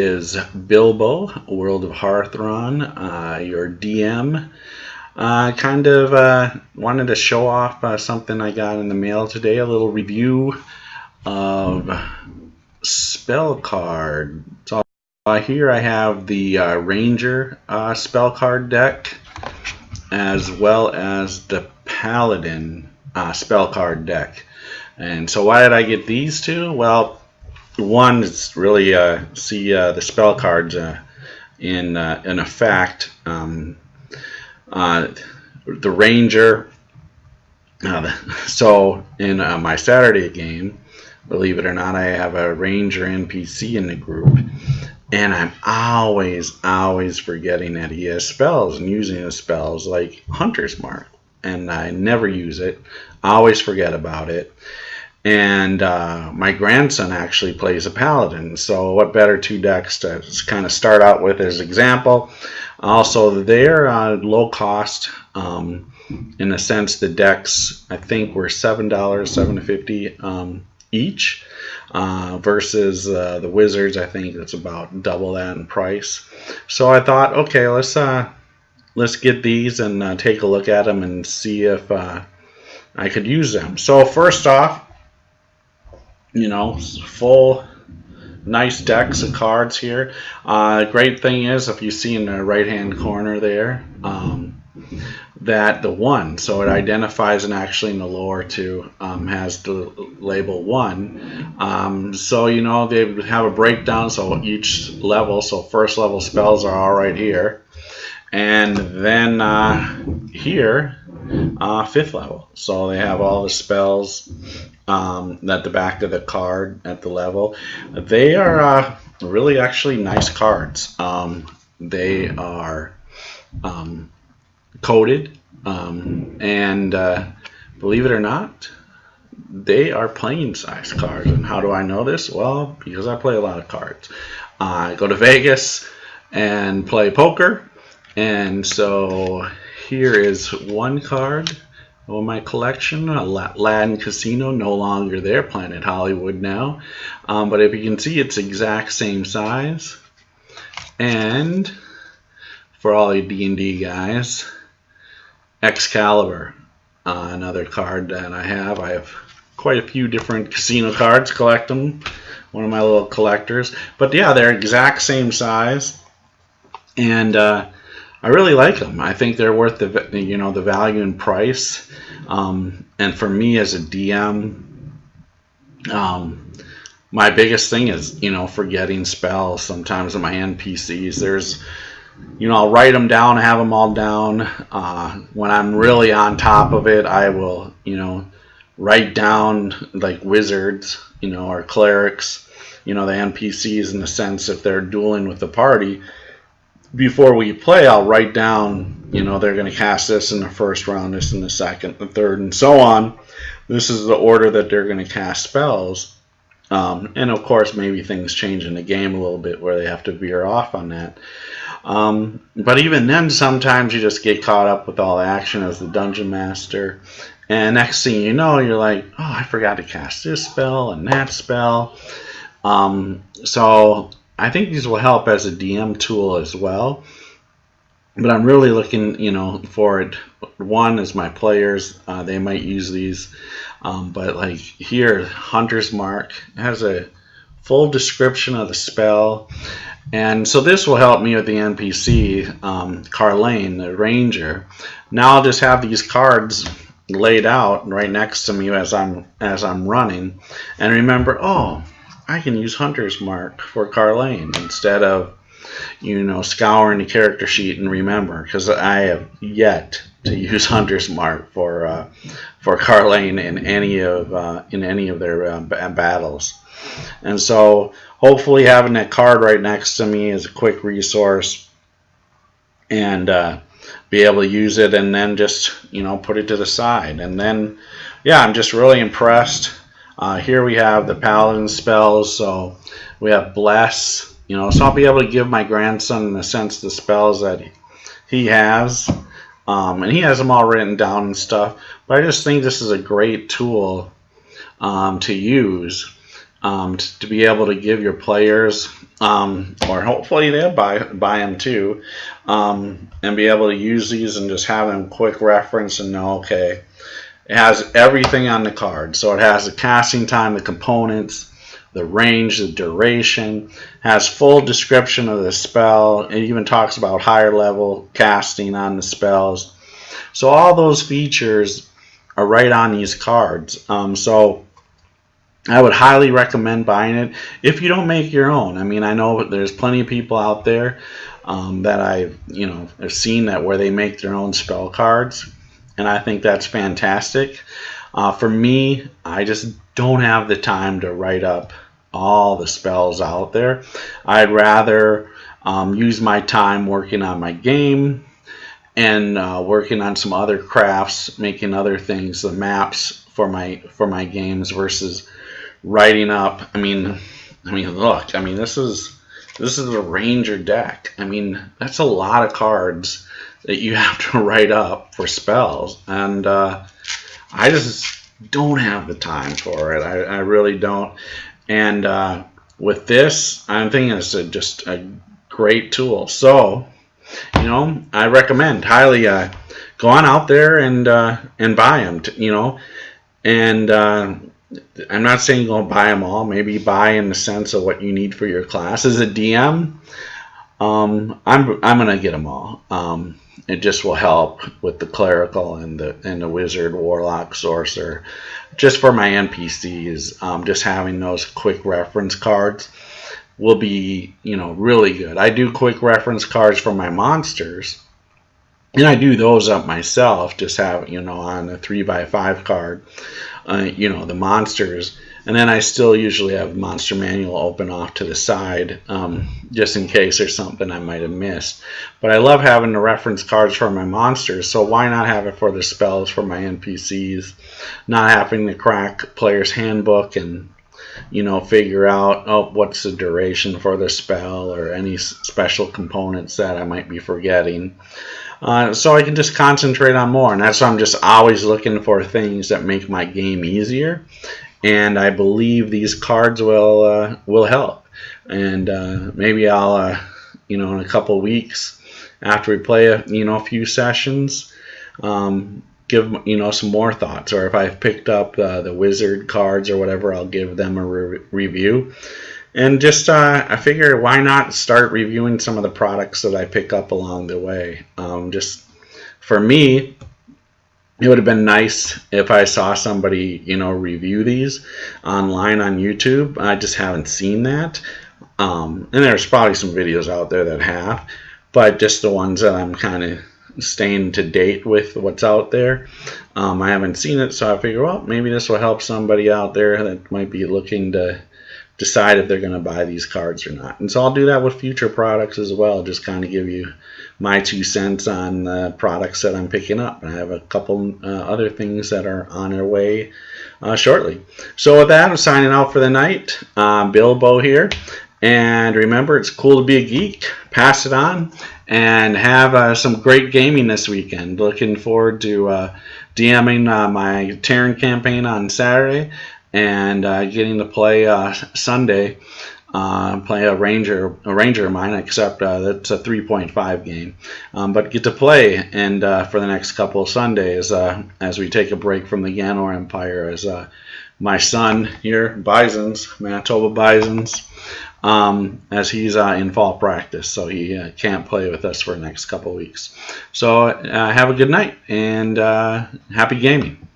is Bilbo, World of Harthron, your DM. Kind of wanted to show off something I got in the mail today, a little review of Spellcard. So here I have the Ranger Spellcard deck, as well as the Paladin Spellcard deck. And so why did I get these two? Well, one is really see the spell cards in effect. The Ranger. So in my Saturday game, believe it or not, I have a Ranger NPC in the group, and I'm always forgetting that he has spells and using his spells like Hunter's Mark, and I never use it. I always forget about it. And my grandson actually plays a Paladin, so what better two decks to kind of start out with as example. Also, they're low cost in the sense the decks I think were $7.50 each versus the Wizards. I think it's about double that in price. So I thought, okay, let's get these and take a look at them and see if I could use them. So first off, full nice decks of cards here. Great thing is, if you see in the right hand corner there, that the 1, so it identifies, and actually in the lower two has the label 1. So they have a breakdown, so each level, so first level spells are all right here, and then here 5th level, so they have all the spells at the back of the card at the level. They are really actually nice cards. They are coded, and believe it or not, they are playing size cards. And how do I know this? Well, because I play a lot of cards. I go to Vegas and play poker, and so here is one card of my collection, Aladdin Casino, no longer there, Planet Hollywood now. But if you can see, it's exact same size. And for all you D&D guys, Excalibur, another card that I have. I have quite a few different casino cards, collect them. One of my little collectors. But yeah, they're exact same size. And I really like them. I think they're worth the value and price. And for me as a DM, my biggest thing is forgetting spells. Sometimes in my NPCs, there's I'll write them down, have them all down. When I'm really on top of it, I will write down like wizards, or clerics, the NPCs, in the sense if they're dueling with the party. Before we play, I'll write down, they're going to cast this in the first round, this in the second, the third, and so on. This is the order that they're going to cast spells. And of course, maybe things change in the game a little bit where they have to veer off on that. But even then, sometimes you just get caught up with all the action as the dungeon master. And next thing you know, you're like, oh, I forgot to cast this spell and that spell. So I think these will help as a DM tool as well. But I'm really looking, for it. One is my players. They might use these. But like here, Hunter's Mark has a full description of the spell. And so this will help me with the NPC, Carlane, the Ranger. Now I'll just have these cards laid out right next to me as I'm running. And remember, oh, I can use Hunter's Mark for Carlane instead of, scouring the character sheet and remember, because I have yet to use Hunter's Mark for Carlane in any of their battles. And so hopefully having that card right next to me is a quick resource, and be able to use it, and then just put it to the side. And then I'm just really impressed. Here we have the Paladin spells, so we have Bless, so I'll be able to give my grandson, in a sense, the spells that he has, and he has them all written down and stuff, but I just think this is a great tool to use to be able to give your players, or hopefully they'll buy them too, and be able to use these and just have them quick reference and know, okay, it has everything on the card. So it has the casting time, the components, the range, the duration, has full description of the spell. It even talks about higher level casting on the spells. So all those features are right on these cards. So I would highly recommend buying it if you don't make your own. I mean, I know there's plenty of people out there that I've seen that where they make their own spell cards, and I think that's fantastic. For me, I just don't have the time to write up all the spells out there. I'd rather use my time working on my game and working on some other crafts, making other things, the maps for my games versus writing up. I mean, look. I mean, this is a Ranger deck. I mean, that's a lot of cards that you have to write up for spells, and I just don't have the time for it. I really don't. And with this, I'm thinking it's just a great tool. So, I recommend highly go on out there and buy them. And I'm not saying go buy them all. Maybe buy in the sense of what you need for your class. As a DM, I'm gonna get them all. It just will help with the clerical and the wizard, warlock, sorcerer. Just for my NPCs, just having those quick reference cards will be really good. I do quick reference cards for my monsters, and I do those up myself. Just have on a 3x5 card, the monsters. And then I still usually have Monster Manual open off to the side, just in case there's something I might have missed. But I love having the reference cards for my monsters, so why not have it for the spells for my NPCs? Not having to crack Player's Handbook and figure out, what's the duration for the spell or any special components that I might be forgetting. So I can just concentrate on more, and that's why I'm just always looking for things that make my game easier. And I believe these cards will help. And maybe I'll, in a couple weeks after we play a few sessions, give some more thoughts. Or if I've picked up the wizard cards or whatever, I'll give them a review. And just I figure why not start reviewing some of the products that I pick up along the way. Just for me, it would have been nice if I saw somebody, review these online on YouTube. I just haven't seen that. And there's probably some videos out there that have, but just the ones that I'm kind of staying to date with what's out there. I haven't seen it, so I figure, well, maybe this will help somebody out there that might be looking to decide if they're going to buy these cards or not. And so I'll do that with future products as well, just kind of give you my 2 cents on the products that I'm picking up. And I have a couple other things that are on their way shortly. So with that, I'm signing out for the night. Bilbo here. And remember, it's cool to be a geek. Pass it on. And have some great gaming this weekend. Looking forward to DMing my Terran campaign on Saturday. And getting to play Sunday, play a ranger of mine, except that's a 3.5 game, but get to play and for the next couple of Sundays as we take a break from the Ganor Empire, as my son here, Manitoba Bisons, as he's in fall practice, so he can't play with us for the next couple of weeks. So have a good night and happy gaming.